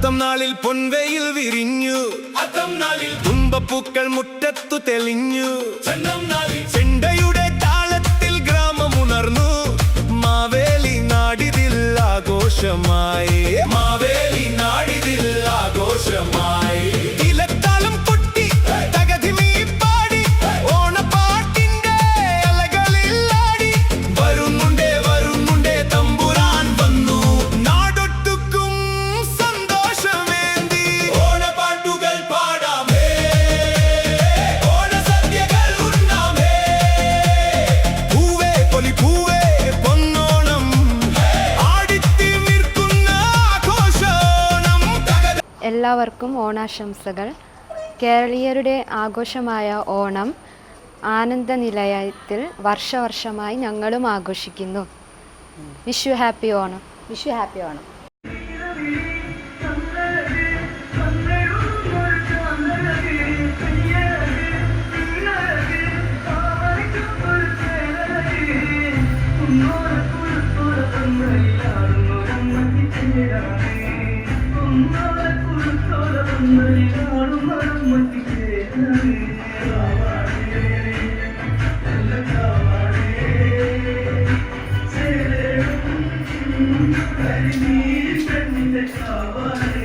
അത്തം നാളിൽ പൊൻവെയിൽ വിരിഞ്ഞു, അത്തം നാളിൽ തുമ്പപ്പൂക്കൾ മുറ്റത്തു തെളിഞ്ഞു, ചെണ്ടയുടെ താളത്തിൽ ഗ്രാമമുണർന്നു, മാവേലി നാടിതിൽ ആഘോഷമായി, മാവേലി നാടിതിൽ ആഘോഷമായി. ഇലത്താളം കൊട്ടി തകതിമീ പാടി ഓണപ്പാട്ടിന്റെ അലകളിൽ ആടി, വരുന്നുണ്ടേ വരുന്നുണ്ടേ തമ്പുരാൻ വന്നു, നാടൊട്ടുക്കും സന്തോഷമേന്തി ഓണപ്പാട്ടുകൾ പാടാമേ, ഓണസദ്യകൾ ഉണ്ണാമേ, പൂവേ പൊലി പൂവേ പൊന്നോണം ആടിത്തിമിർക്കുന്ന ആഘോഷോണം. എല്ലാവർക്കും ഓണാശംസകൾ. കേരളീയരുടെ ആഘോഷമായ ഓണം ആനന്ദനിലയത്തിൽ വർഷവർഷമായി ഞങ്ങളും ആഘോഷിക്കുന്നു. Vishu happy Onam. Vishu happy Onam. Thank you.